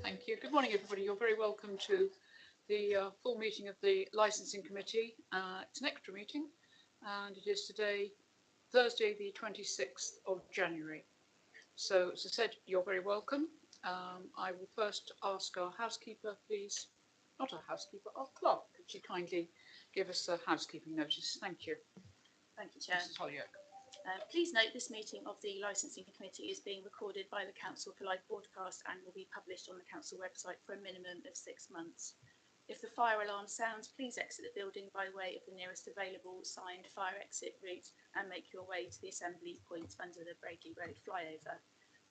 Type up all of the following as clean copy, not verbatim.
Thank you. Good morning, everybody. You're very welcome to the full meeting of the Licensing Committee. It's an extra meeting, and it is today, Thursday, the 26th of January. So, as I said, you're very welcome. I will first ask our housekeeper, please, not our housekeeper, our clerk, could she kindly give us a housekeeping notice? Thank you. Thank you, Chair. Mrs. Holyoake. Please note this meeting of the Licensing Committee is being recorded by the Council for live broadcast and will be published on the Council website for a minimum of 6 months. If the fire alarm sounds, please exit the building by way of the nearest available signed fire exit route and make your way to the assembly point under the Bradley Road flyover.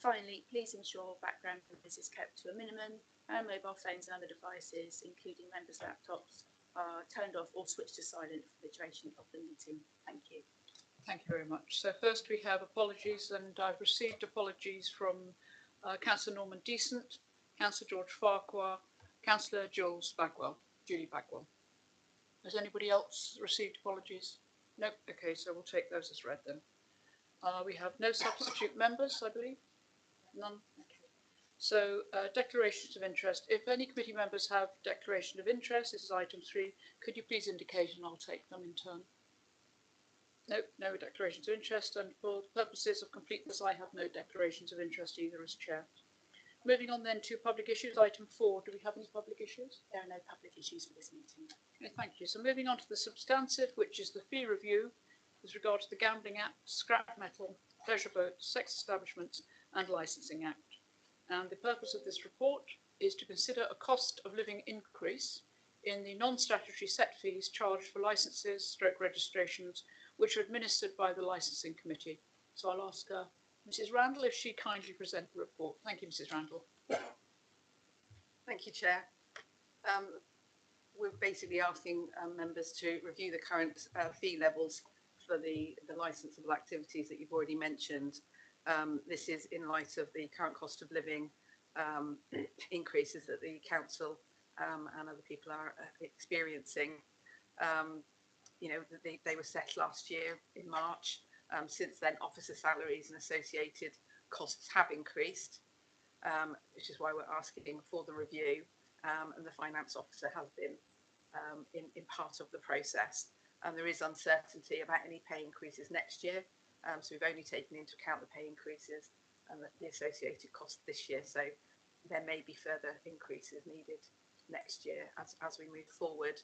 Finally, please ensure background noise is kept to a minimum and mobile phones and other devices, including members' laptops, are turned off or switched to silent for the duration of the meeting. Thank you. Thank you very much. So first we have apologies, and I've received apologies from Councillor Norman Decent, Councillor George Farquhar, Councillor Julie Bagwell. Has anybody else received apologies? No? Okay, so we'll take those as read then. We have no substitute members, I believe? None? Okay. So declarations of interest. If any committee members have declaration of interest, this is item 3, could you please indicate and I'll take them in turn. No declarations of interest, and for the purposes of completeness, I have no declarations of interest either as chair. Moving on then to public issues, item 4. Do we have any public issues? There are no public issues for this meeting. Okay, thank you. So moving on to the substantive, which is the fee review with regard to the Gambling Act, Scrap Metal, Pleasure Boats, Sex Establishments and Licensing Act. And the purpose of this report is to consider a cost of living increase in the non-statutory set fees charged for licences, registrations, which are administered by the Licensing Committee. So I'll ask Mrs. Randall if she kindly present the report. Thank you, Mrs. Randall. Thank you, Chair. We're basically asking members to review the current fee levels for the licensable activities that you've already mentioned. This is in light of the current cost of living increases that the council and other people are experiencing. They were set last year in March. Since then, officer salaries and associated costs have increased, which is why we're asking for the review. And the finance officer has been in part of the process. And there is uncertainty about any pay increases next year. So we've only taken into account the pay increases and the associated costs this year. So there may be further increases needed next year as we move forward.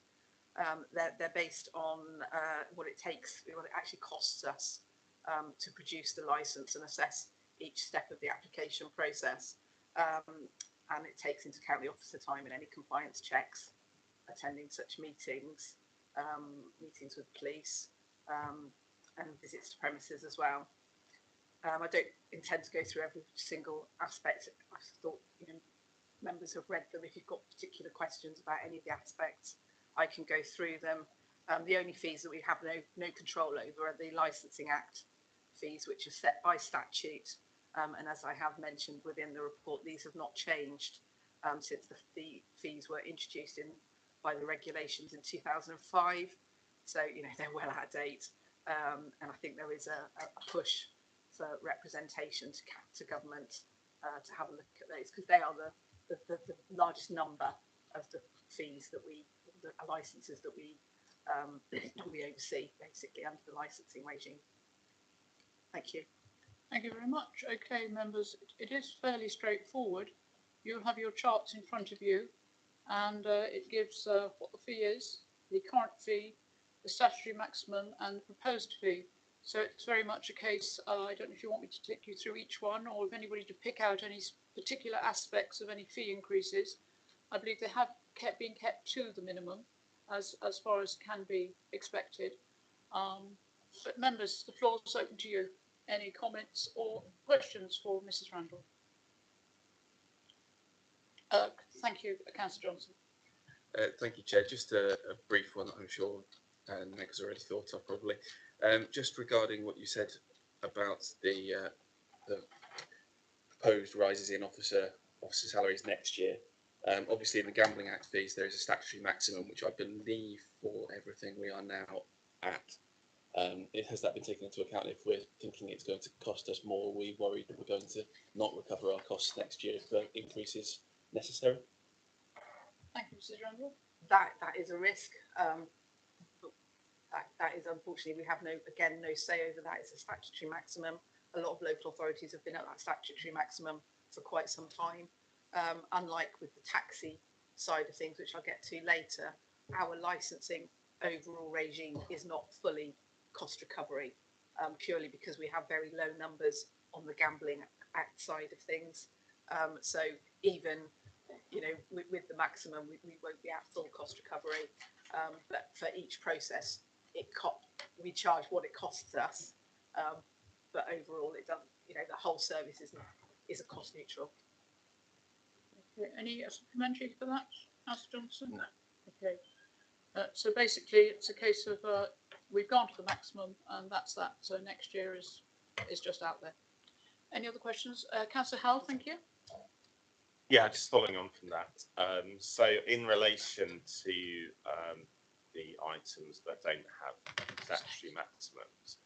They're based on what it actually costs us to produce the licence and assess each step of the application process. And it takes into account the officer time and any compliance checks, attending such meetings, meetings with police, and visits to premises as well. I don't intend to go through every single aspect. I thought members have read them. If you've got particular questions about any of the aspects, I can go through them. The only fees that we have no control over are the Licensing Act fees, which are set by statute. And as I have mentioned within the report, these have not changed since the fees were introduced by the regulations in 2005. So, they're well out of date. And I think there is a push for representation to government to have a look at those, because they are the largest number of the fees that the licences that we oversee, basically, under the licensing regime. Thank you. Thank you very much. Okay, members, it is fairly straightforward. You'll have your charts in front of you, and it gives what the fee is, the current fee, the statutory maximum, and the proposed fee. So it's very much a case, I don't know if you want me to take you through each one, or if anybody to pick out any particular aspects of any fee increases. I believe they have been kept to the minimum, as far as can be expected. But members, the floor is open to you. Any comments or questions for Mrs. Randall? Thank you, Councillor Johnson. Thank you, Chair. Just a brief one that I'm sure Meg has already thought of, probably. Just regarding what you said about the proposed rises in officer salaries next year. Obviously, in the Gambling Act fees, there is a statutory maximum, which I believe for everything we are now at. Has that been taken into account? If we're thinking it's going to cost us more, are we worried that we're going to not recover our costs next year for increases necessary. Thank you, Mrs. Randall. That is a risk. That is, unfortunately, we have no say over that. It's a statutory maximum. A lot of local authorities have been at that statutory maximum for quite some time. Unlike with the taxi side of things, which I'll get to later, our licensing overall regime is not fully cost recovery, purely because we have very low numbers on the Gambling Act side of things. So even, you know, with the maximum, we won't be at full cost recovery. But for each process, we charge what it costs us. But overall, it doesn't, you know, the whole service is a cost neutral. Okay. Any supplementary for that, Councillor Johnson? No. Okay. So basically, it's a case of we've gone to the maximum, and that's that. So next year is just out there. Any other questions? Councillor Howell, thank you. Yeah, just following on from that. So in relation to the items that don't have statutory maximums,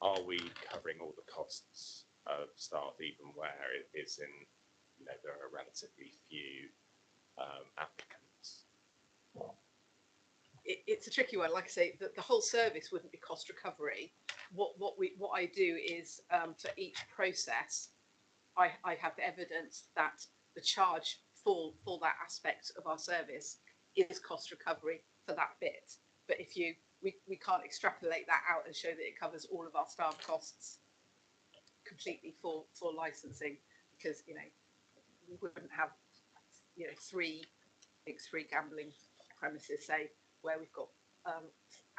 are we covering all the costs of staff, even where it is in, you know, there are relatively few applicants? It's a tricky one. Like I say, the whole service wouldn't be cost recovery. What I do is for each process, I have evidence that the charge for that aspect of our service is cost recovery for that bit. But if we can't extrapolate that out and show that it covers all of our staff costs completely for licensing, because, you know, we wouldn't have, you know, three gambling premises, say, where we've got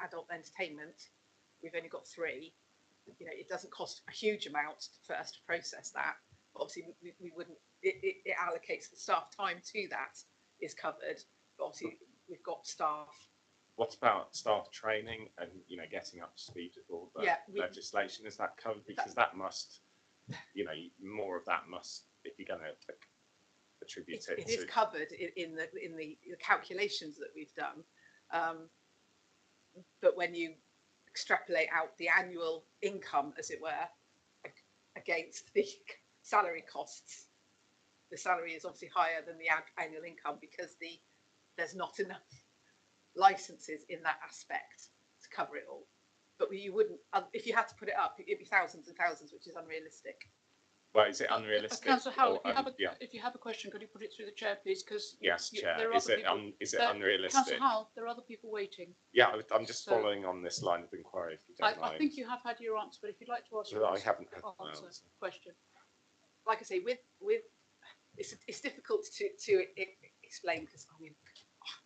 adult entertainment. We've only got 3. You know, it doesn't cost a huge amount for us to process that. Obviously, we wouldn't. It allocates the staff time to that is covered. But obviously, we've got staff. What about staff training and, you know, getting up to speed with all the legislation? Is that covered? Because that must, you know, more of that must, if you're going to attribute it. It is covered in the calculations that we've done. But when you extrapolate out the annual income, as it were, against the salary costs, the salary is obviously higher than the annual income because there's not enough licenses in that aspect to cover it all. But you wouldn't, if you had to put it up, it'd be thousands and thousands, which is unrealistic. Well, is it unrealistic? Councillor Howell, if you have a question, could you put it through the chair, please? Because yes, Chair. Is it unrealistic? Councillor Howell, there are other people waiting. Yeah, I'm just follling on this line of inquiry. If you don't mind. I think you have had your answer, but if you'd like to ask, I haven't had my answer. Question. Like I say, with it's difficult to explain because I mean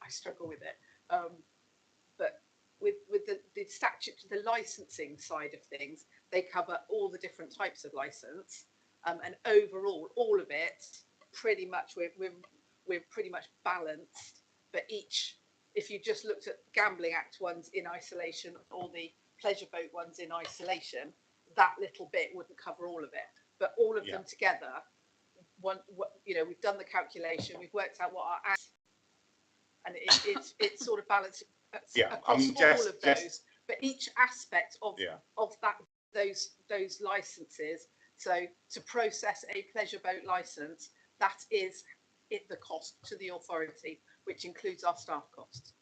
I struggle with it. But with the statute, the licensing side of things, they cover all the different types of license. And overall, all of it, pretty much we're pretty much balanced. But if you just looked at Gambling Act ones in isolation or the pleasure boat ones in isolation, that little bit wouldn't cover all of it. But all of them together, you know, we've done the calculation, we've worked out what our and it's sort of balanced across all of those. But each aspect of those licenses. So to process a pleasure boat license, that is the cost to the authority, which includes our staff costs.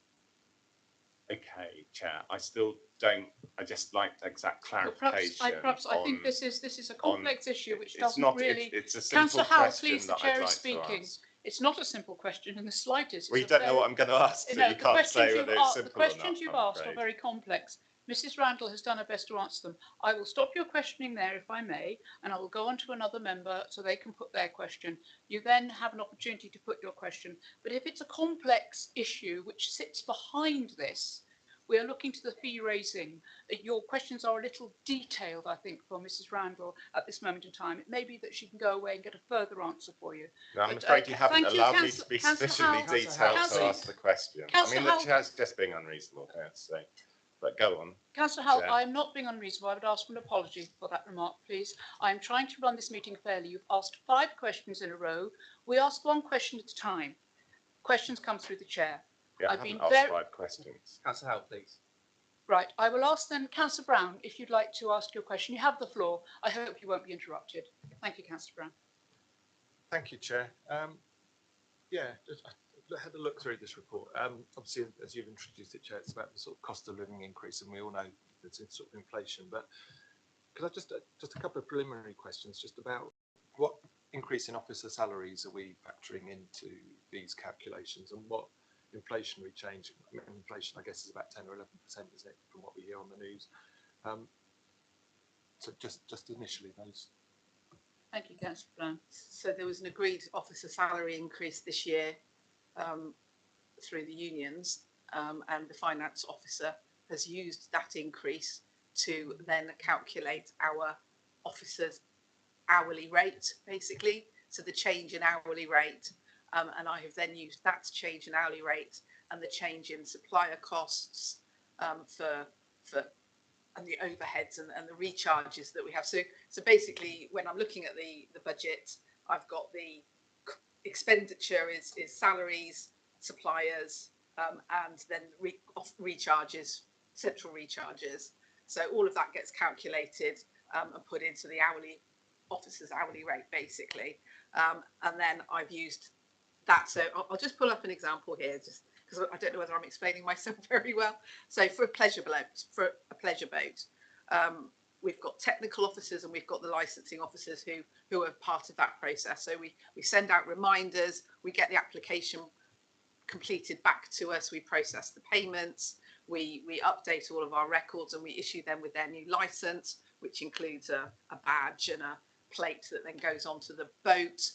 Okay, Chair. I still don't. I just like exact clarification. I think this is a complex issue which doesn't really. It's a simple Councillor Howell, question please. The chair is speaking. It's not a simple question in the slightest. Well, you don't know what I'm going to ask, so you can't say whether it's simple or not. The questions you've asked are very complex. Mrs. Randall has done her best to answer them. I will stop your questioning there, if I may, and I will go on to another member so they can put their question. You then have an opportunity to put your question. But if it's a complex issue which sits behind this, we are looking to the fee raising. Your questions are a little detailed, I think, for Mrs. Randall at this moment in time. It may be that she can go away and get a further answer for you. No, I'm afraid you haven't allowed me to be sufficiently detailed to ask the question. I mean, the chair's just being unreasonable, I have to say. But go on. Councillor Howell, I am not being unreasonable. I would ask for an apology for that remark, please. I am trying to run this meeting fairly. You've asked 5 questions in a row. We ask 1 question at a time. Questions come through the chair. Yeah, I haven't asked 5 questions. Councillor Howell, please. Right, I will ask then Councillor Brown if you'd like to ask your question. You have the floor. I hope you won't be interrupted. Thank you, Councillor Brown. Thank you, Chair. Yeah, I had a look through this report. Obviously, as you've introduced it, Chair, it's about the sort of cost of living increase, and we all know there's sort of inflation. But could I just a couple of preliminary questions, just about what increase in officer salaries are we factoring into these calculations, and what inflationary change? I mean, inflation, I guess, is about 10 or 11%, isn't it, from what we hear on the news? So just initially those. Thank you, Councillor Brown. So there was an agreed officer salary increase this year through the unions, and the finance officer has used that increase to then calculate our officers' hourly rate, basically. So the change in hourly rate, and I have then used that change in hourly rate and the change in supplier costs for and the overheads and the recharges that we have. So basically, when I'm looking at the budget, I've got the expenditure is salaries, suppliers, and then recharges, central recharges. So all of that gets calculated and put into the officer's hourly rate, basically. And then I've used that. So I'll just pull up an example here, just because I don't know whether I'm explaining myself very well. So for a pleasure boat, we've got technical officers and we've got the licensing officers who are part of that process. So we send out reminders, we get the application completed back to us, we process the payments, we update all of our records, and we issue them with their new license, which includes a badge and a plate that then goes onto the boat.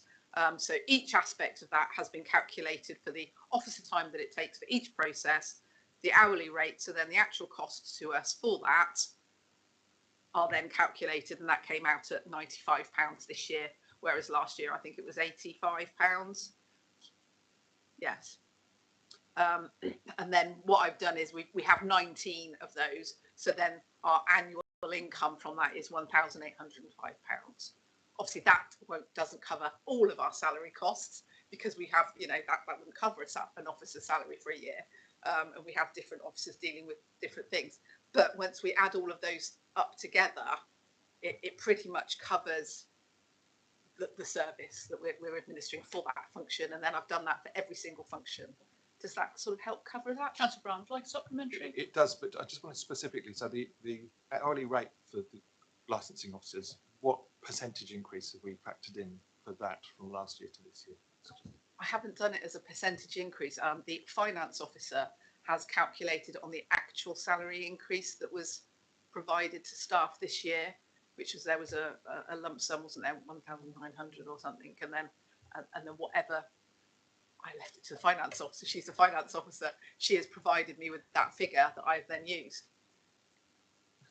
So each aspect of that has been calculated for the officer time that it takes for each process, the hourly rate, so then the actual costs to us for that are then calculated, and that came out at £95 this year, whereas last year I think it was £85. Yes. And then what I've done is we have 19 of those, so then our annual income from that is £1,805. Obviously, that doesn't cover all of our salary costs, because we have, that wouldn't cover an officer's salary for a year, and we have different officers dealing with different things. But once we add all of those up together, it pretty much covers the service that we're administering for that function, and then I've done that for every single function. Does that sort of help cover that? Councillor Brown, would you like a supplementary? It does, but I just want to specifically, so the hourly rate for the licensing officers, what percentage increase have we factored in for that from last year to this year? I haven't done it as a percentage increase. The finance officer has calculated on the actual salary increase that was provided to staff this year, which was, there was a lump sum, wasn't there, 1,900 or something, and then whatever, I left it to the finance officer. She's the finance officer. She has provided me with that figure that I've then used.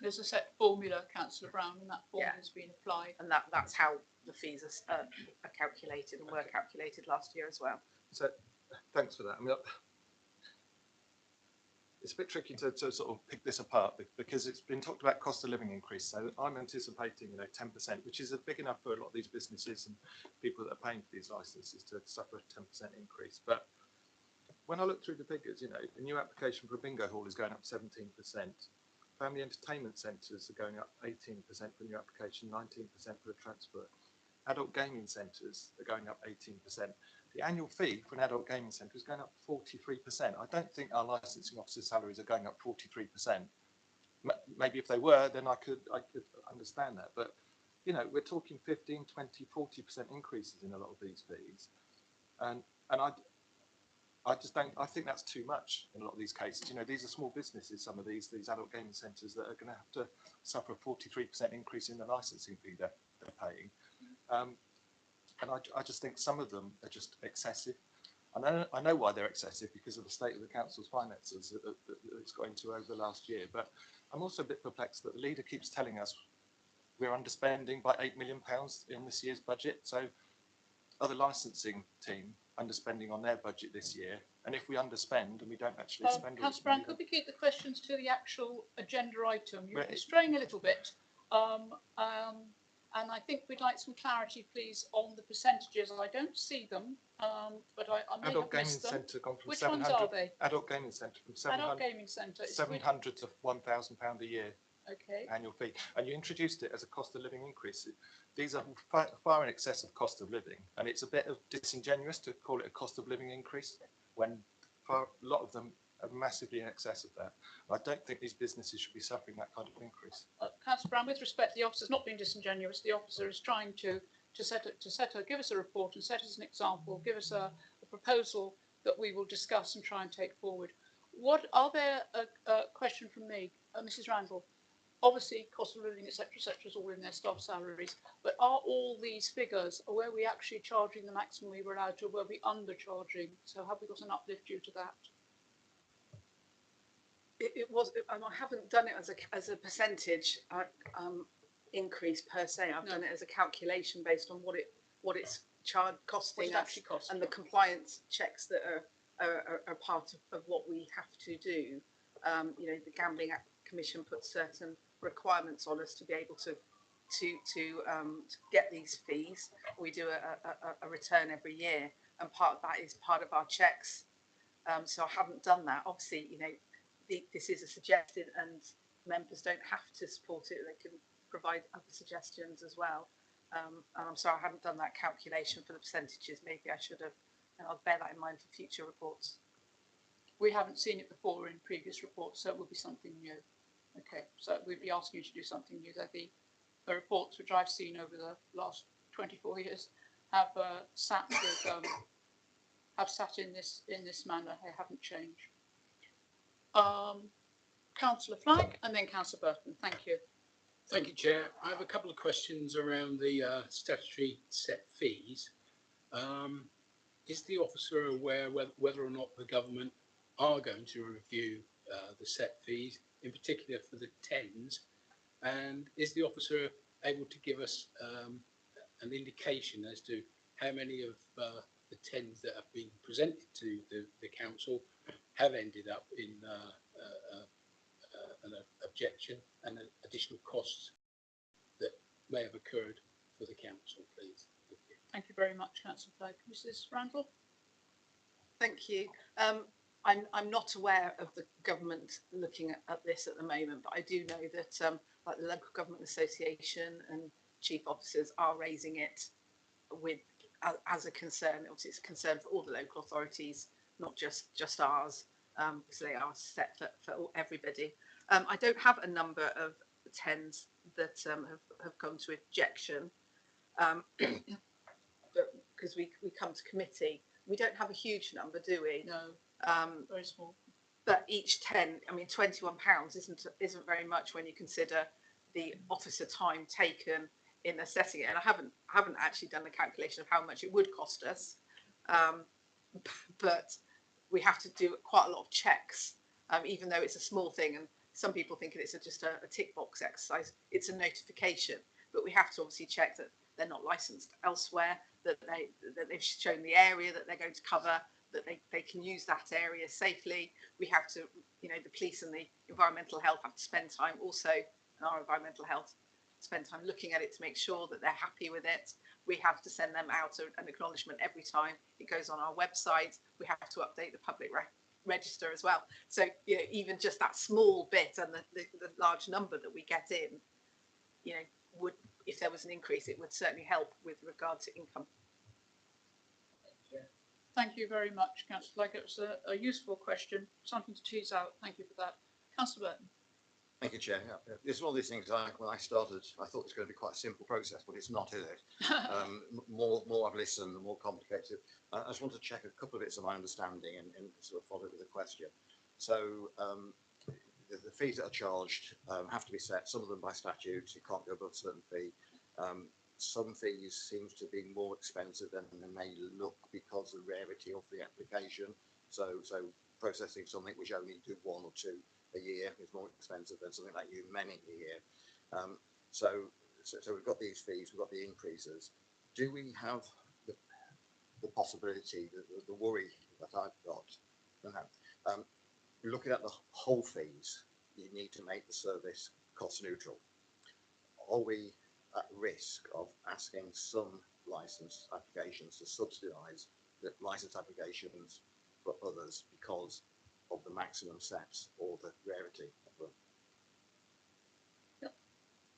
There's a set formula, Councillor Brown, and that formula has been applied. And that's how the fees are calculated and were calculated last year as well. So thanks for that. I mean, it's a bit tricky to sort of pick this apart, because it's been talked about cost of living increase. So I'm anticipating 10%, which is big enough for a lot of these businesses and people that are paying for these licenses to suffer a 10% increase. But when I look through the figures, a new application for a bingo hall is going up 17%. Family entertainment centres are going up 18% for a new application, 19% for a transfer. Adult gaming centres are going up 18%. The annual fee for an adult gaming centre is going up 43%. I don't think our licensing officers' salaries are going up 43%. Maybe if they were, then I could understand that. But we're talking 15, 20, 40% increases in a lot of these fees, and I just don't. I think that's too much in a lot of these cases. These are small businesses. Some of these adult gaming centres that are going to have to suffer a 43% increase in the licensing fee they're paying. And I just think some of them are just excessive. I know why they're excessive, because of the state of the council's finances that it's got into over the last year. But I'm also a bit perplexed that the leader keeps telling us we're underspending by £8 million in this year's budget. So are the licensing team underspending on their budget this year? And if we underspend and we don't actually spend all this Councillor Brown, money, could we keep the questions to the actual agenda item? You're straying a little bit. And I think we'd like some clarity, please, on the percentages. I don't see them, but I may adult have missed them. gaming centre gone from Which 700. ones are they? Adult gaming centre from Adult gaming centre. 700 to £1,000 a year Okay. annual fee, and you introduced it as a cost of living increase. These are far in excess of cost of living, and it's a bit of disingenuous to call it a cost of living increase when a lot of them are massively in excess of that. I don't think these businesses should be suffering that kind of increase. Councillor Brown, with respect, the officer's not being disingenuous. The officer is trying to give us a report and set us an example, give us a proposal that we will discuss and try and take forward. What are there? A question from me, Mrs. Randall. Obviously, cost of living, etc., is all in their staff salaries. But are all these figures, or were we actually charging the maximum we were allowed to, or were we undercharging? So have we got an uplift due to that? It was. I haven't done it as a percentage increase per se. I've done it as a calculation based on what it's costing us, actually cost, and the compliance checks that are part of what we have to do. You know, the Gambling Commission puts certain requirements on us to be able to get these fees. We do a return every year, and part of that is part of our checks. So I haven't done that. Obviously, you know, this is a suggested, and members don't have to support it. They can provide other suggestions as well. And I'm sorry I haven't done that calculation for the percentages. Maybe I should have, and I'll bear that in mind for future reports. We haven't seen it before in previous reports, so it will be something new. Okay, so we'd be asking you to do something new. The reports which I've seen over the last 24 years have sat in this manner. They haven't changed. Councillor Flack and then Councillor Burton. Thank you. Thank you, Chair. I have a couple of questions around the statutory set fees. Is the officer aware whether or not the government are going to review the set fees, in particular for the tens? And is the officer able to give us an indication as to how many of the tens that have been presented to the council have ended up in an objection and additional costs that may have occurred for the council, please? Thank you. Thank you very much, Councillor Flack. Mrs. Randall? Thank you. I'm not aware of the government looking at this at the moment, but I do know that like the Local Government Association and chief officers are raising it with as a concern. Obviously, it's a concern for all the local authorities, not just ours, because they are set for everybody. I don't have a number of tens that have come to objection, but because we come to committee, we don't have a huge number, do we? No, very small. But each 10, I mean, £21 isn't very much when you consider the officer time taken in assessing it. And I haven't actually done the calculation of how much it would cost us, but we have to do quite a lot of checks, even though it's a small thing. And some people think it's just a tick box exercise. It's a notification, but we have to obviously check that they're not licensed elsewhere, that they've shown the area that they're going to cover, that they can use that area safely. We have to, you know, the police and the environmental health have to spend time also, and our environmental health spend time looking at it to make sure that they're happy with it. We have to send them out an acknowledgement every time it goes on our website. We have to update the public register as well. So, you know, even just that small bit and the large number that we get in, you know, would, if there was an increase, it would certainly help with regard to income. Thank you very much, Councillor Flack. It was a useful question, something to tease out. Thank you for that. Councillor Burton. Thank you, Chair. Yeah, it's one of these things. When I started, I thought it was going to be quite a simple process, but it's not, is it? More I've listened, the more complicated. I just want to check a couple of bits of my understanding and sort of follow it with a question. So the fees that are charged have to be set. Some of them by statute. You can't go above a certain fee. Some fees seem to be more expensive than they may look because of the rarity of the application. So processing something which only do 1 or 2 a year is more expensive than something like you many a year. So we've got these fees, we've got the increases. Do we have the possibility, the worry that I've got, looking at the whole fees, you need to make the service cost neutral. Are we at risk of asking some licence applications to subsidise the licence applications for others because of the maximum sets or the rarity of them?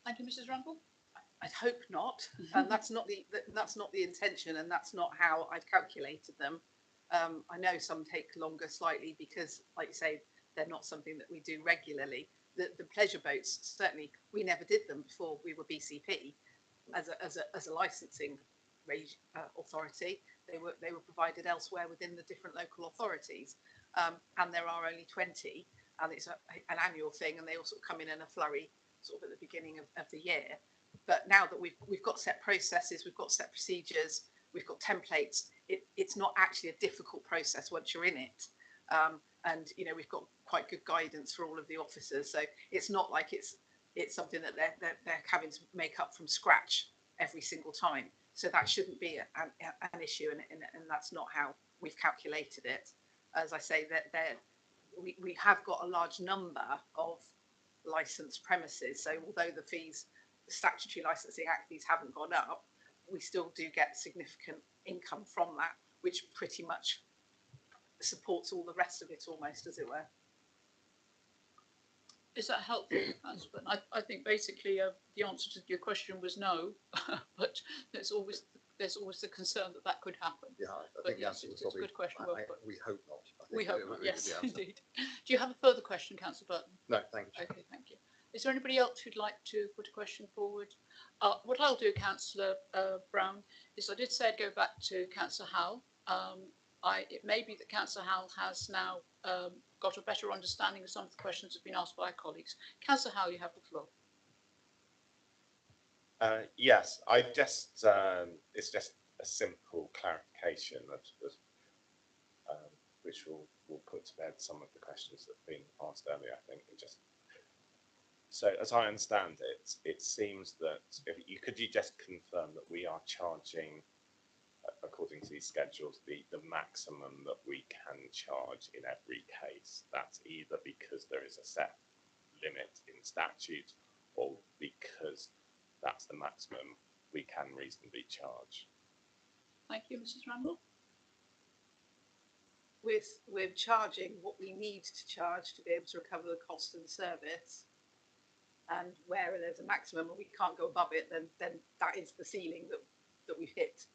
Thank you, Mrs. Ramble. I'd hope not, and that's not the intention, and that's not how I've calculated them. I know some take longer slightly because, like you say, they're not something that we do regularly. The pleasure boats, certainly, we never did them before we were BCP as a licensing authority. They were provided elsewhere within the different local authorities, and there are only 20, and it's an annual thing, and they all sort of come in a flurry, sort of at the beginning of the year. But now that we've got set processes, we've got set procedures, we've got templates, it's not actually a difficult process once you're in it. And you know, we've got quite good guidance for all of the officers, so it's not like it's something that they're having to make up from scratch every single time. So that shouldn't be an issue, and that's not how we've calculated it. As I say, we have got a large number of licensed premises, so although the statutory licensing act fees haven't gone up, we still do get significant income from that, which pretty much supports all the rest of it almost, as it were. Is that helpful, Councillor? I think basically the answer to your question was no, but there's always the concern that could happen. Yeah, I think the answer was it's probably, a good question. Well put. we hope not. I think We hope not. would be Yes, the answer. indeed. Do you have a further question, Councillor Burton? No, thank you. Okay, thank you. Is there anybody else who'd like to put a question forward? What I'll do, Councillor Brown, is I did say I'd go back to Councillor Howell. It may be that Councillor Howell has now got a better understanding of some of the questions that have been asked by our colleagues. Councillor Howell, you have the floor. Yes, it's just a simple clarification which will put to bed some of the questions that have been asked earlier, I think. So as I understand it, it seems that could you just confirm that we are charging, according to these schedules, the maximum that we can charge in every case? That's either because there is a set limit in statute or because that's the maximum we can reasonably charge. Thank you, Mrs. Ramble. We're charging what we need to charge to be able to recover the cost of the service, and where there's a maximum and we can't go above it, then that is the ceiling that we've hit.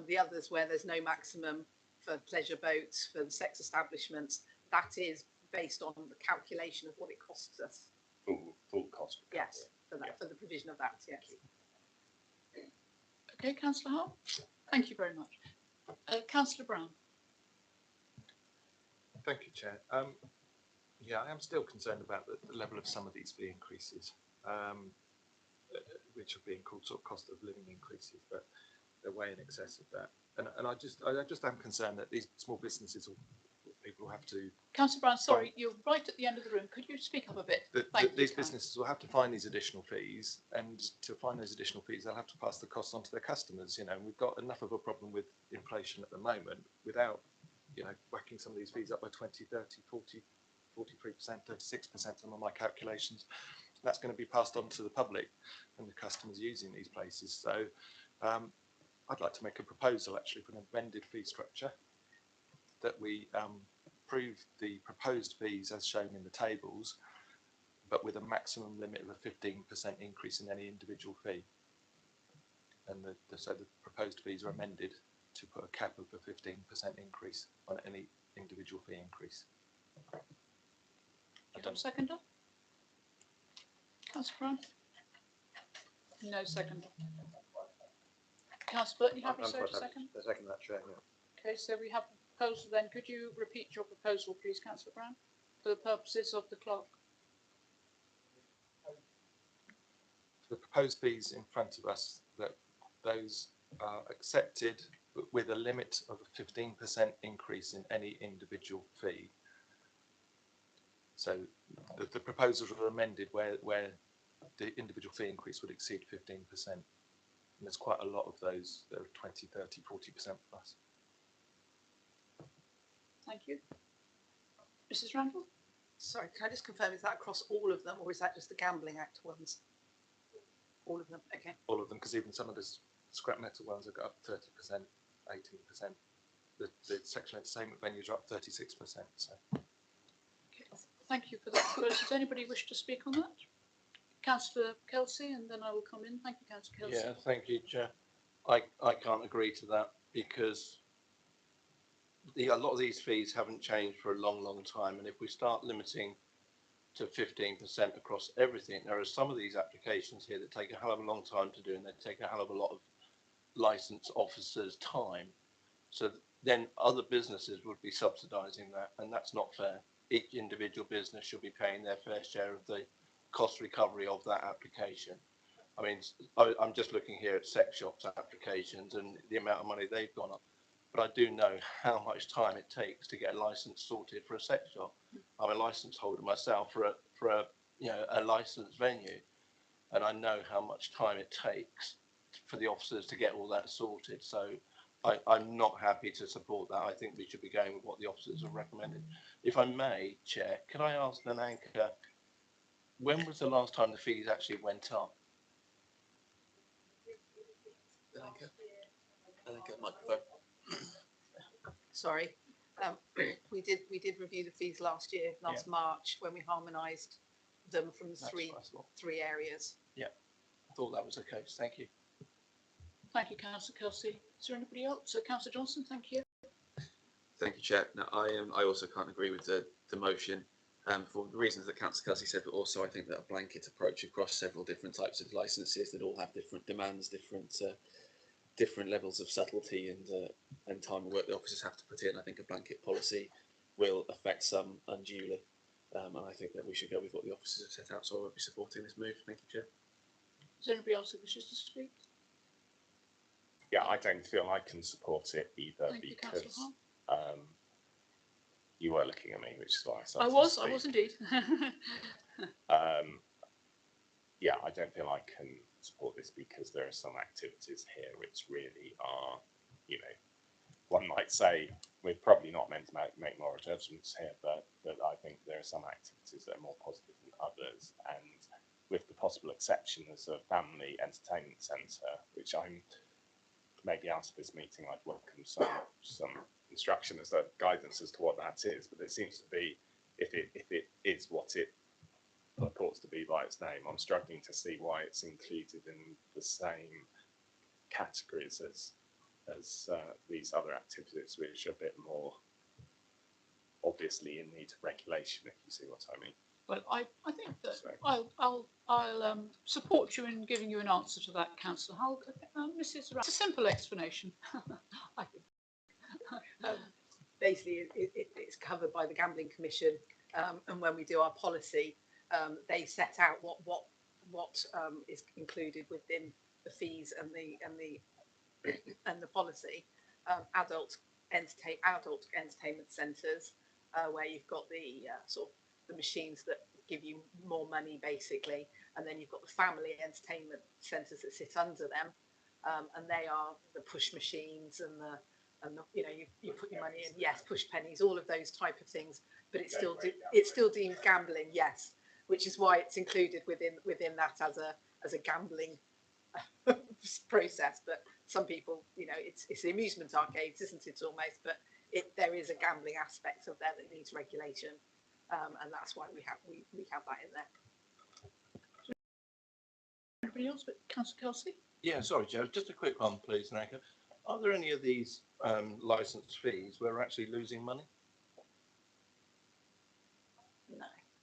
The others, where there's no maximum for pleasure boats, for the sex establishments, that is based on the calculation of what it costs us. Full cost recovery. Yes, for the provision of that. Yes. Okay, Councillor Howell. Thank you very much. Councillor Brown. Thank you, Chair. Yeah, I am still concerned about the level of some of these fee increases, which are being called sort of cost of living increases, but they're way in excess of that. And I just am concerned that these small businesses or people will have to. Councillor Brown, sorry, you're right at the end of the room. Could you speak up a bit? These businesses will have to find these additional fees, and to find those additional fees, they'll have to pass the costs on to their customers. You know, we've got enough of a problem with inflation at the moment without, you know, whacking some of these fees up by 20, 30, 40, 43%, 36% on all my calculations. That's going to be passed on to the public and the customers using these places. So I'd like to make a proposal actually for an amended fee structure, that we approve the proposed fees as shown in the tables, but with a maximum limit of a 15% increase in any individual fee. And so the proposed fees are amended to put a cap of a 15% increase on any individual fee increase. Do you have a seconder? Councillor Brown? No seconder. Councillor Burton, you happy to second? I second that, Chair. Yeah. Okay, so we have a proposal then. Could you repeat your proposal, please, Councillor Brown, for the purposes of the clerk? The proposed fees in front of us, that those are accepted with a limit of a 15% increase in any individual fee. So the proposals are amended where the individual fee increase would exceed 15%. And there's quite a lot of those that are 20, 30, 40% plus. Thank you. Mrs. Randall? Sorry, can I just confirm, is that across all of them, or is that just the Gambling Act ones? All of them, okay. All of them, because even some of the scrap metal ones have got up 30%, 18%. The sexual entertainment venues are up 36%. So. Okay. Thank you for that. Does anybody wish to speak on that? Councillor Kelsey, and then I will come in. Thank you, Councillor Kelsey. Yeah, thank you, Chair. I can't agree to that because a lot of these fees haven't changed for a long, long time. And if we start limiting to 15% across everything, there are some of these applications here that take a hell of a long time to do, and they take a hell of a lot of licence officers' time. So then other businesses would be subsidising that, and that's not fair. Each individual business should be paying their fair share of the cost recovery of that application. I mean, I'm just looking here at sex shops applications and the amount of money they've gone up. But I do know how much time it takes to get a license sorted for a sex shop. I'm a license holder myself for a licensed venue, and I know how much time it takes for the officers to get all that sorted. So I'm not happy to support that. I think we should be going with what the officers have recommended. If I may, Chair, can I ask Nananka, when was the last time the fees actually went up? Microphone. Sorry. We did review the fees last year, last March, when we harmonised them from three areas. Yeah, I thought that was the case. Thank you. Thank you, Councillor Kelsey. Is there anybody else? So, Councillor Johnson, thank you. Thank you, Chair. Now, I also can't agree with the motion for the reasons that Councillor Kelsey said, but also I think that a blanket approach across several different types of licences that all have different demands, different levels of subtlety and time of work the officers have to put in. I think a blanket policy will affect some unduly, and I think that we should go with what the officers have set out. So I won't be supporting this move. Thank you, Chair. Is there anybody else who wishes to speak? Yeah, I don't feel I can support it either. Thank you, because you were looking at me, which is why I started. I was indeed. Yeah, I don't feel I can support this because there are some activities here which really are, one might say we're probably not meant to make moral judgments here, but I think there are some activities that are more positive than others, and with the possible exception as a family entertainment centre, which I'm maybe out of this meeting, I'd welcome some instruction as a guidance as to what that is, but it seems to be, if it is what it purports to be by its name, I'm struggling to see why it's included in the same categories as these other activities, which are a bit more obviously in need of regulation, if you see what I mean. Well, I think that I'll support you in giving you an answer to that, Councillor Hull. Mrs. It's a simple explanation. I think. Basically, it's covered by the Gambling Commission, and when we do our policy, they set out what is included within the fees and the policy. Adult entertainment centres, where you've got the sort of the machines that give you more money, basically, and then you've got the family entertainment centres that sit under them, and they are the push machines and the you put your money in, yes, push pennies, all of those type of things, but it's still deemed gambling, yes, which is why it's included within that as a gambling process. But some people, it's the amusement arcades, isn't it, almost? But there is a gambling aspect of there that needs regulation, and that's why we have that in there. Anybody else but Councillor Kelsey? Yeah, sorry, Joe. Just a quick one, please, Nanka. Are there any of these licence fees where we're actually losing money?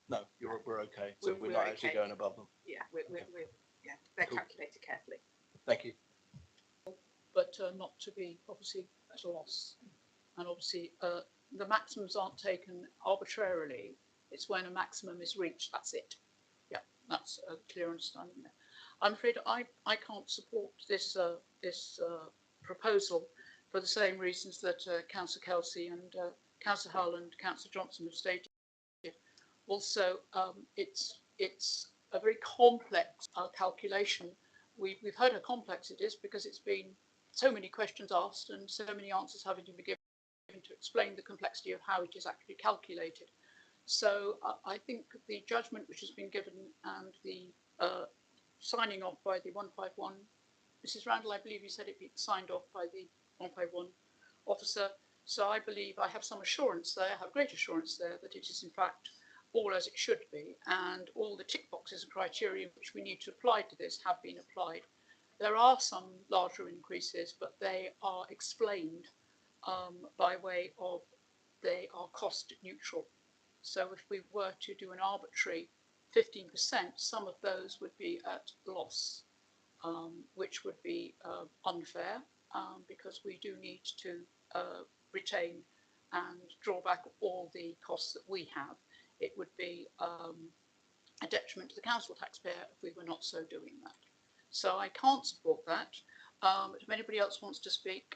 No, we're okay. So we're not actually going above them. Yeah, they're calculated carefully. Thank you. But not to be obviously at a loss. And obviously the maximums aren't taken arbitrarily. It's when a maximum is reached, that's it. Yeah, that's a clear understanding there. I'm afraid I can't support this proposal for the same reasons that Councillor Kelsey and Councillor Hull and Councillor Johnson have stated. Also, it's a very complex calculation. We've heard how complex it is because it's been so many questions asked and so many answers having to be given to explain the complexity of how it is actually calculated. So I think the judgment which has been given and the signing off by the 151, Mrs. Randall, I believe you said it be signed off by the 151 officer. So I believe I have some assurance there, I have great assurance there that it is in fact all as it should be, and all the tick boxes and criteria which we need to apply to this have been applied. There are some larger increases, but they are explained by way of they are cost neutral. So if we were to do an arbitrary 15%, some of those would be at loss, which would be unfair because we do need to retain and draw back all the costs that we have. It would be a detriment to the council taxpayer if we were not so doing that. So I can't support that. If anybody else wants to speak,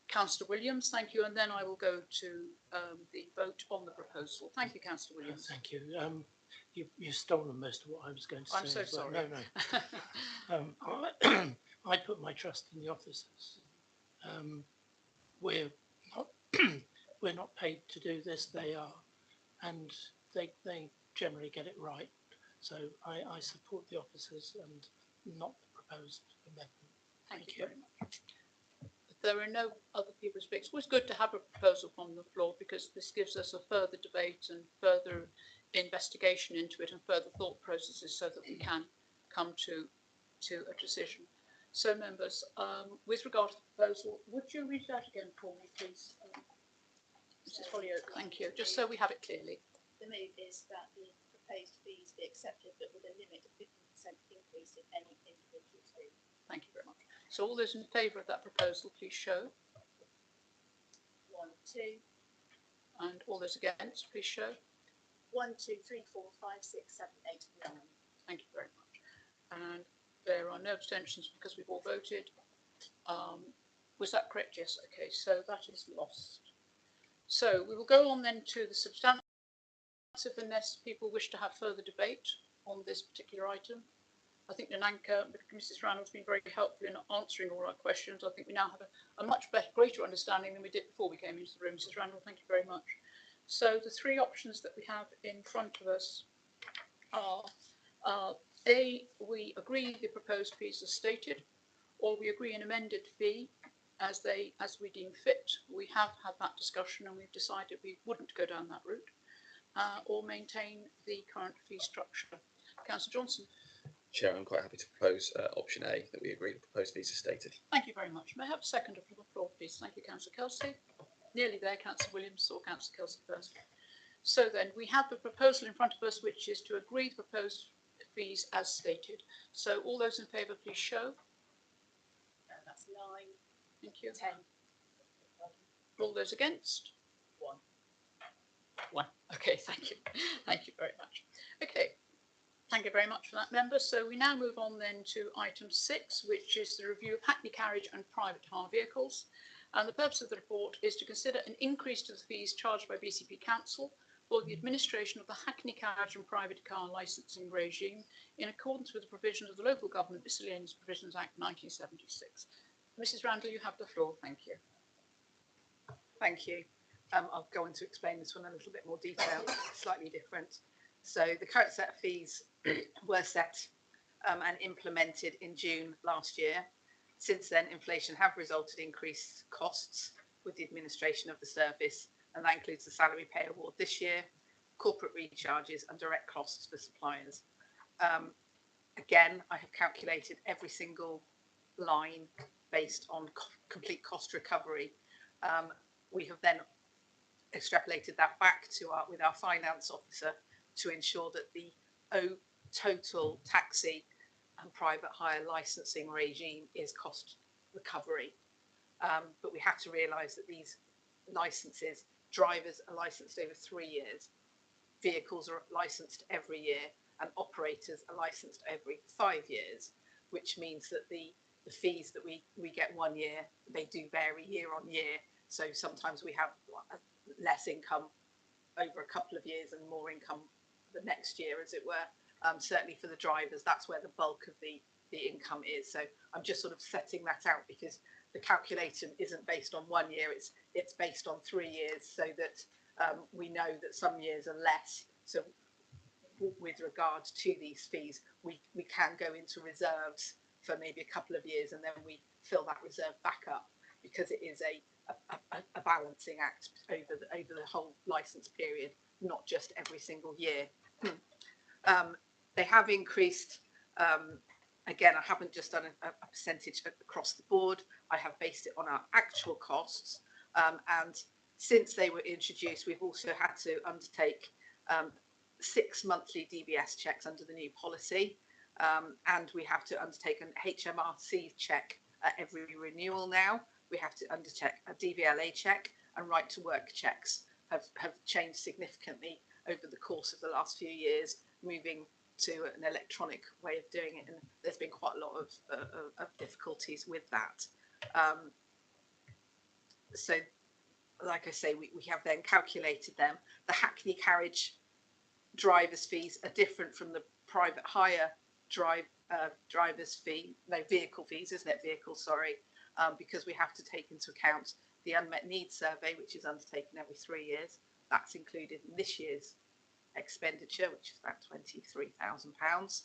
Councillor Williams, thank you, and then I will go to the vote on the proposal. Thank you, Councillor Williams. Thank you. You've stolen most of what I was going to say. I'm so sorry. No. I put my trust in the officers. We're not we're not paid to do this. They are, and they generally get it right. So I support the officers and not the proposed amendment. Thank you very much. If there are no other people to speak, it's always good to have a proposal on the floor because this gives us a further debate and further investigation into it and further thought processes so that we can come to a decision. So members, with regard to the proposal, would you read that again for me, please? Mrs. Holyoake, thank you. Just so we have it clearly. The move is that the proposed fees be accepted, but with a limit of 15% increase in any individual fee. Thank you very much. So all those in favour of that proposal, please show. 1, 2. And all those against, please show. 1, 2, 3, 4, 5, 6, 7, 8, 9. Thank you very much. And there are no abstentions because we've all voted. Was that correct? Yes. Okay. So that is lost. So we will go on then to the substantive, unless people wish to have further debate on this particular item. I think Nananka, Mrs. Randall has been very helpful in answering all our questions. I think we now have a much better, greater understanding than we did before we came into the room. Mrs. Randall, thank you very much. So the three options that we have in front of us are A, we agree the proposed fees as stated, or we agree an amended fee as we deem fit. We have had that discussion and we've decided we wouldn't go down that route, or maintain the current fee structure. Councillor Johnson. Chair, I'm quite happy to propose option A, that we agree the proposed fees as stated. Thank you very much. May I have a seconder from the floor, please? Thank you, Councillor Kelsey. Nearly there, Councillor Williams or Councillor Kelsey first. So then we have the proposal in front of us, which is to agree the proposed fees as stated. So all those in favour, please show. That's 9. Thank you. 10. All those against? 1. 1. Okay, thank you. Thank you very much. Okay, thank you very much for that, member. So we now move on then to item 6, which is the review of hackney carriage and private hire vehicles. And the purpose of the report is to consider an increase to the fees charged by BCP Council for the administration of the hackney carriage and private car licensing regime in accordance with the provisions of the Local Government Miscellaneous Provisions Act 1976. Mrs. Randall, you have the floor. Thank you. Thank you. I'll go on to explain this one in a little bit more detail, slightly different. So the current set of fees were set and implemented in June last year. Since then, inflation have resulted in increased costs with the administration of the service, and that includes the salary pay award this year, corporate recharges and direct costs for suppliers. Again, I have calculated every single line based on complete cost recovery. We have then extrapolated that back to with our finance officer to ensure that the total taxi and private hire licensing regime is cost recovery. But we have to realise that these licences, drivers are licensed over 3 years, vehicles are licensed every year, and operators are licensed every 5 years, which means that the fees that we get 1 year, they do vary year on year. So sometimes we have less income over a couple of years and more income the next year, as it were. Certainly for the drivers, that's where the bulk of the income is. So I'm just sort of setting that out because the calculation isn't based on 1 year, it's based on 3 years, so that we know that some years are less. So with regard to these fees, we can go into reserves for maybe a couple of years and then we fill that reserve back up because it is a balancing act over the whole licence period, not just every single year. They have increased. Again, I haven't just done a percentage across the board. I have based it on our actual costs. And since they were introduced, we've also had to undertake 6 monthly DBS checks under the new policy. And we have to undertake an HMRC check at every renewal now. We have to undertake a DVLA check, and right to work checks have changed significantly over the course of the last few years, moving to an electronic way of doing it, and there's been quite a lot of difficulties with that. So, like I say, we have then calculated them. The Hackney carriage drivers' fees are different from the private hire driver's fee, no, vehicle fees, isn't it? Vehicles, sorry, because we have to take into account the unmet needs survey, which is undertaken every 3 years. That's included in this year's expenditure, which is about £23,000,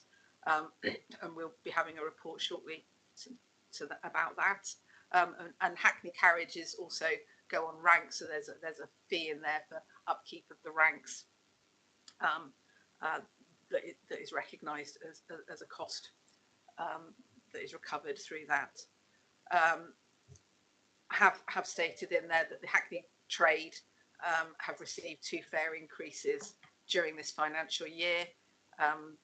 and we'll be having a report shortly about that. And Hackney carriages also go on ranks, so there's a fee in there for upkeep of the ranks that is recognised as a cost that is recovered through that. Have stated in there that the Hackney trade have received 2 fare increases during this financial year, and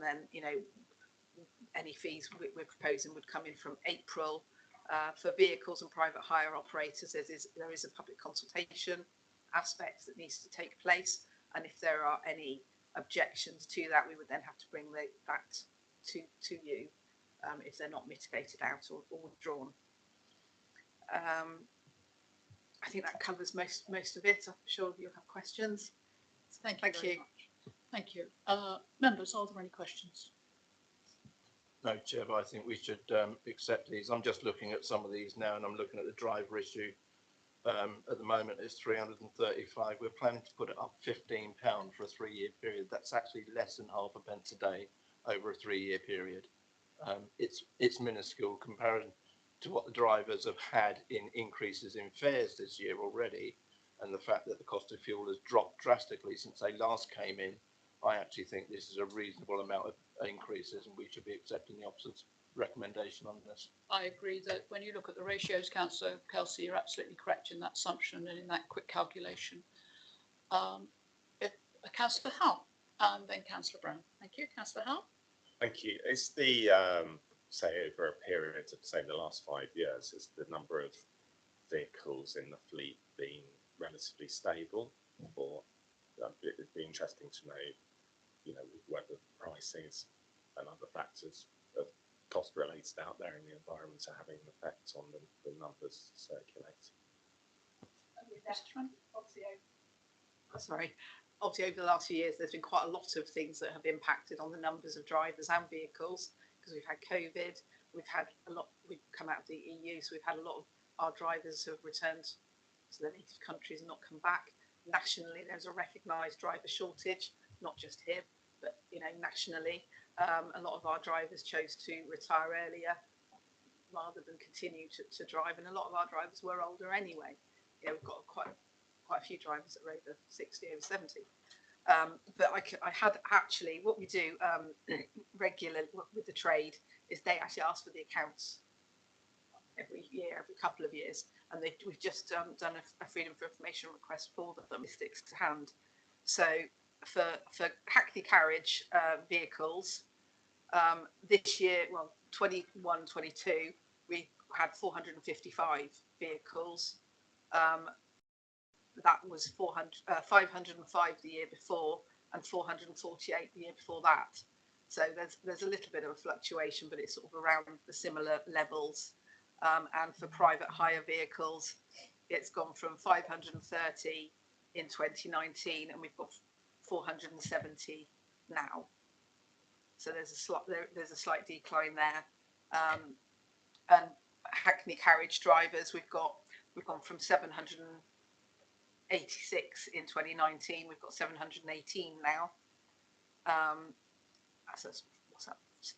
then, you know, any fees we're proposing would come in from April. For vehicles and private hire operators, there is a public consultation aspect that needs to take place, and if there are any objections to that, we would then have to bring that to you if they're not mitigated out or withdrawn. I think that covers most of it. I'm sure you'll have questions. Thank you very much. Thank you. Members, are there any questions? No, Chair, but I think we should accept these. I'm just looking at some of these now, and I'm looking at the driver issue. At the moment, it's 335. We're planning to put it up £15 for a 3-year period. That's actually less than half a pence a day over a 3-year period. It's minuscule compared to what the drivers have had in increases in fares this year already, and the fact that the cost of fuel has dropped drastically since they last came in. I actually think this is a reasonable amount of increases, and we should be accepting the officer's recommendation on this. I agree that when you look at the ratios, Councillor Kelsey, you're absolutely correct in that assumption and in that quick calculation. Councillor Hull and then Councillor Brown. Thank you. Councillor Hull. Thank you. Is the, say, over a period of, say, the last 5 years, has the number of vehicles in the fleet been relatively stable? Or it'd be interesting to know, you know, whether prices and other factors of cost related out there in the environment are having an effect on the numbers circulating. Obviously over the last few years there's been quite a lot of things that have impacted on the numbers of drivers and vehicles, because we've had COVID, we've come out of the EU, so we've had a lot of our drivers who have returned to their native countries and not come back. Nationally there's a recognised driver shortage, not just here, but, you know, nationally. A lot of our drivers chose to retire earlier rather than continue to drive, and a lot of our drivers were older anyway. You know, we've got quite a few drivers that are over 60, over 70. But I had actually, what we do regularly with the trade is they actually ask for the accounts every year, every couple of years, and we've just done a freedom of information request for them, sticks to hand. So for Hackney carriage vehicles, this year, well, 21-22, we had 455 vehicles. That was 505 the year before, and 448 the year before that. So there's a little bit of a fluctuation, but it's sort of around the similar levels. And for private hire vehicles, it's gone from 530 in 2019, and we've got 470 now. So there's a slight decline there. And Hackney carriage drivers, we've gone from 786 in 2019. We've got 718 now. So what's that?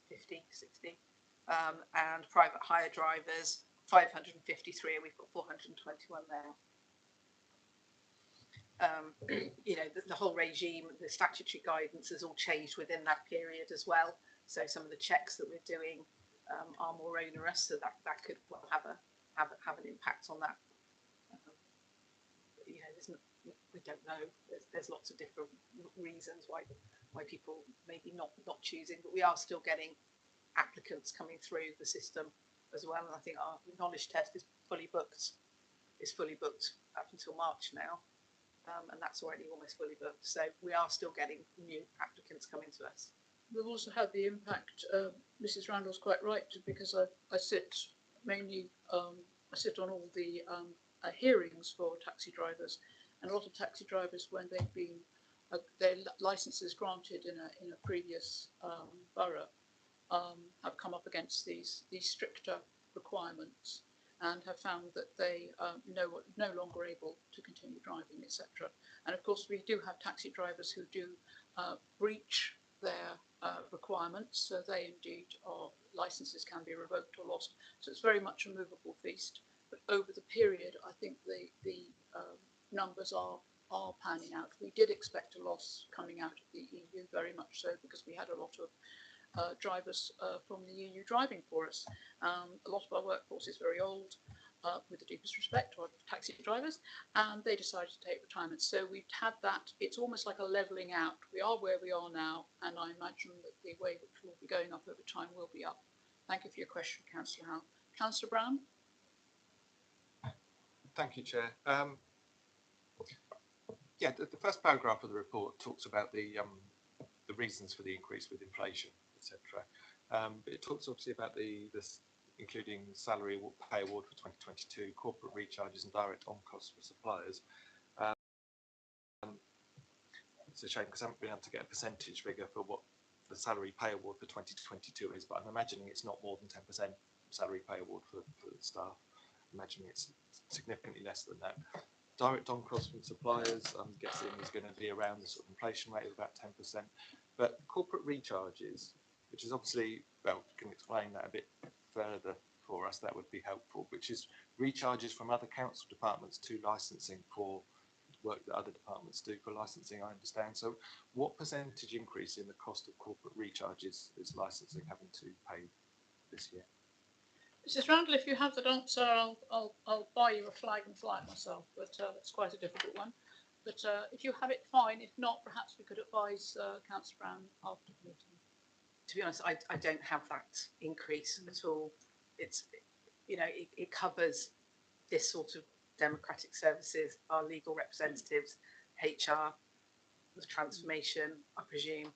50, 60. And private hire drivers, 553, and we've got 421 now. you know, the whole regime, the statutory guidance has all changed within that period as well. So some of the checks that we're doing are more onerous, so that could well have an impact on that. You know, we don't know. There's lots of different reasons why people maybe not choosing, but we are still getting applicants coming through the system as well. And I think our knowledge test is fully booked up until March now, and that's already almost fully booked. So we are still getting new applicants coming to us. We've also had the impact, Mrs. Randall's quite right, because I sit mainly, I sit on all the hearings for taxi drivers, and a lot of taxi drivers, when they've been, their licenses granted in a previous borough, have come up against these stricter requirements and have found that they no longer able to continue driving, etc. And of course, we do have taxi drivers who do breach their requirements, so they indeed licenses can be revoked or lost. So it's very much a movable feast. But over the period, I think the numbers are panning out. We did expect a loss coming out of the EU, very much so, because we had a lot of drivers from the EU driving for us. A lot of our workforce is very old, with the deepest respect to our taxi drivers, and they decided to take retirement. So we've had that. It's almost like a levelling out. We are where we are now, and I imagine that the way which will be going up over time will be up. Thank you for your question, Councillor Howe. Councillor Brown? Thank you, Chair. Yeah, the first paragraph of the report talks about the reasons for the increase with inflation, etc. But it talks obviously about this including salary pay award for 2022, corporate recharges and direct on costs for suppliers. It's a shame because I haven't been able to get a percentage figure for what the salary pay award for 2022 is, but I'm imagining it's not more than 10% salary pay award for the staff. I'm imagining it's significantly less than that. Direct on costs from suppliers, I'm guessing is going to be around the sort of inflation rate of about 10%. But corporate recharges, which is obviously, well, you can explain that a bit further for us, that would be helpful, which is recharges from other council departments to licensing for work that other departments do for licensing, I understand. So what percentage increase in the cost of corporate recharges is licensing having to pay this year? Mrs. Randall, if you have that answer, I'll buy you a flag and fly it myself, but it's quite a difficult one. But if you have it, fine. If not, perhaps we could advise Councillor Brown after the meeting. To be honest, I don't have that increase at all. It's, you know, it covers this sort of democratic services, our legal representatives, HR, the transformation, I presume,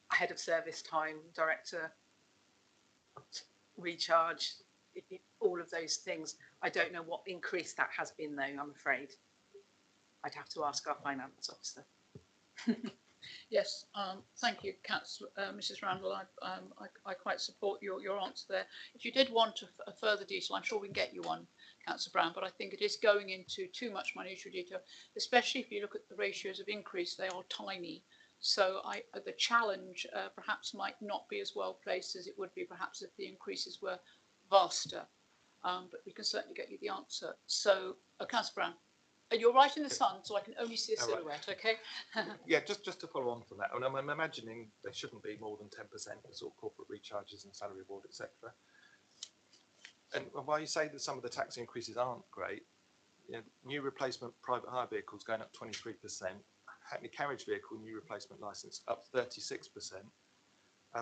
head of service time, director, recharge, all of those things. I don't know what increase that has been, though, I'm afraid. I'd have to ask our finance officer. Yes, thank you, Mrs. Randall. I quite support your answer there. If you did want a further detail, I'm sure we can get you one, Councillor Brown, but I think it is going into too much minutiae detail, especially if you look at the ratios of increase, they are tiny. So the challenge perhaps might not be as well placed as it would be perhaps if the increases were vaster, but we can certainly get you the answer. So, Councillor Brown. You're right in the sun, so I can only see a silhouette, okay? Yeah, just to follow on from that, I mean, I'm imagining there shouldn't be more than 10% for sort of corporate recharges and salary award, etc. And while you say that some of the tax increases aren't great, you know, new replacement private hire vehicles going up 23%, Hackney carriage vehicle new replacement licence up 36%,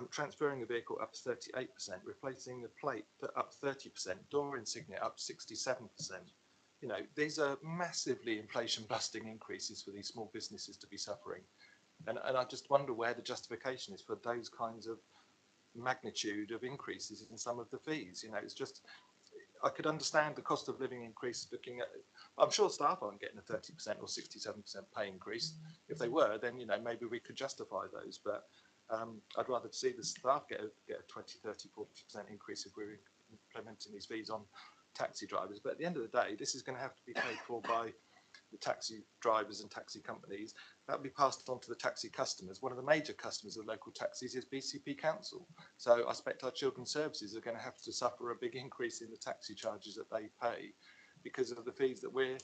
transferring a vehicle up 38%, replacing a plate up 30%, door insignia up 67%. You know, these are massively inflation-busting increases for these small businesses to be suffering. And I just wonder where the justification is for those kinds of magnitude of increases in some of the fees. You know, it's just, I could understand the cost of living increase looking at, I'm sure staff aren't getting a 30% or 67% pay increase. If they were, then, you know, maybe we could justify those. But I'd rather see the staff get a 20, 30, 40% increase if we're implementing these fees on taxi drivers. But at the end of the day, this is going to have to be paid for by the taxi drivers and taxi companies. That will be passed on to the taxi customers. One of the major customers of local taxis is BCP Council. So I expect our children's services are going to have to suffer a big increase in the taxi charges that they pay because of the fees that we're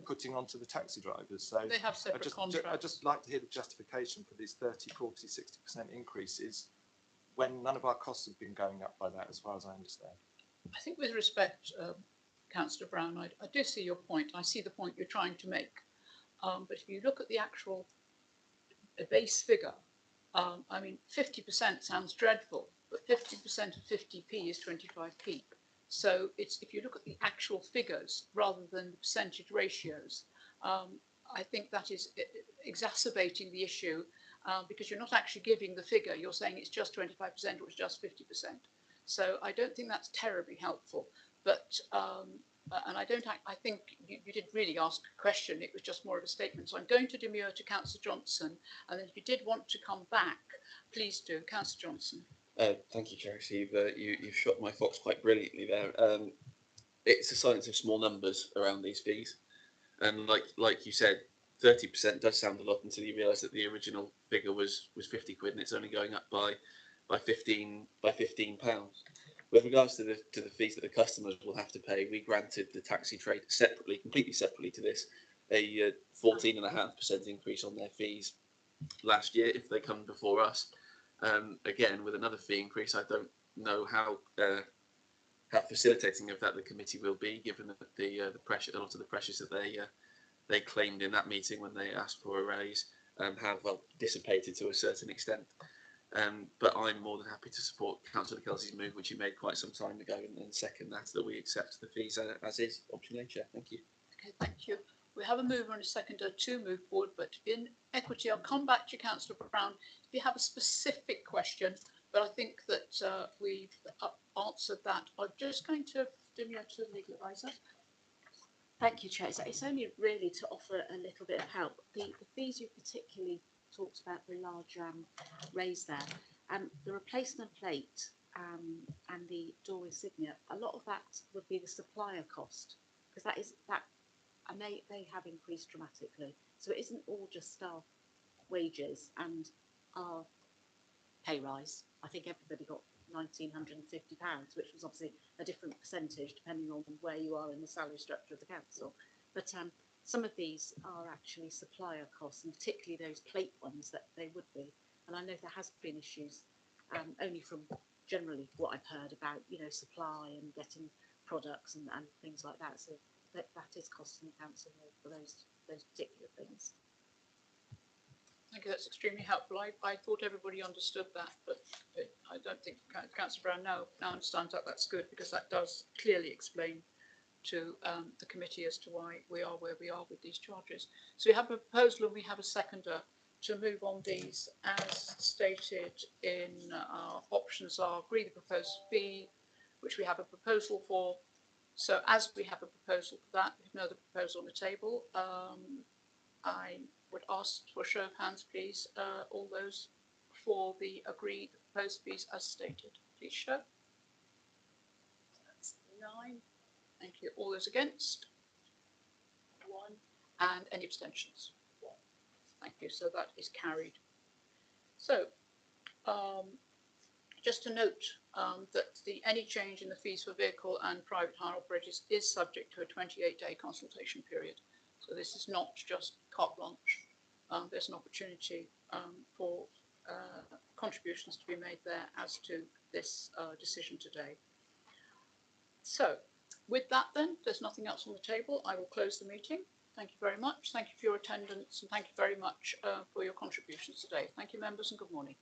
putting onto the taxi drivers. So They have separate contracts. I'd just like to hear the justification for these 30, 40, 60% increases when none of our costs have been going up by that, as far as I understand. I think with respect, Councillor Brown, I do see your point. I see the point you're trying to make. But if you look at the actual base figure, I mean, 50% sounds dreadful, but 50% of 50p is 25p. So it's, if you look at the actual figures rather than the percentage ratios, I think that is exacerbating the issue because you're not actually giving the figure. You're saying it's just 25% or it's just 50%. So I don't think that's terribly helpful. But and I think you didn't really ask a question. It was just more of a statement. So I'm going to demur to Councillor Johnson, and then if you did want to come back, please do, Councillor Johnson. Thank you, Chair. You've shot my fox quite brilliantly there. It's a science of small numbers around these fees, and like you said, 30% does sound a lot until you realise that the original figure was 50 quid, and it's only going up by 15 pounds. With regards to the fees that the customers will have to pay, we granted the taxi trade separately, completely separately to this, a 14.5% increase on their fees last year if they come before us. Again, with another fee increase, I don't know how facilitating of that the committee will be, given that the pressure, a lot of the pressures that they claimed in that meeting when they asked for a raise have dissipated to a certain extent. But I'm more than happy to support Councillor Kelsey's move, which he made quite some time ago, and second that we accept the fees as is. Option A, Chair. Thank you. Okay, thank you. We have a mover and a seconder to move forward, but in equity, I'll come back to Councillor Brown if you have a specific question, but I think that we've answered that. I'm just going to demur to the legal advisor. Thank you, Chair. So it's only really to offer a little bit of help. The fees you particularly talked about, the large raise there, the replacement plate and the door insignia, a lot of that would be the supplier cost, because that and they have increased dramatically. So it isn't all just staff wages and our pay rise. I think everybody got £1,950, which was obviously a different percentage depending on where you are in the salary structure of the council. But some of these are actually supplier costs, and particularly those plate ones that they would be. And I know there has been issues only from generally what I've heard about, you know, supply and getting products and things like that. So that is costing the council more for those particular things. Thank you, that's extremely helpful. I thought everybody understood that, but I don't think Councillor Brown now understands that. That's good, because that does clearly explain to the committee as to why we are where we are with these charges. So we have a proposal and we have a seconder to move on these as stated in our options are agree the proposed fee, which we have a proposal for. So as we have a proposal for that, we have no other proposal on the table. I would ask for a show of hands, please. All those for the agree the proposed fees as stated, please show. That's 9. Thank you. All those against? 1. And any abstentions? 1. Thank you. So that is carried. So just to note that any change in the fees for vehicle and private hire operators is subject to a 28-day consultation period. So this is not just carte blanche. There's an opportunity for contributions to be made there as to this decision today. So with that then, there's nothing else on the table. I will close the meeting. Thank you very much. Thank you for your attendance, and thank you very much for your contributions today. Thank you, members, and good morning.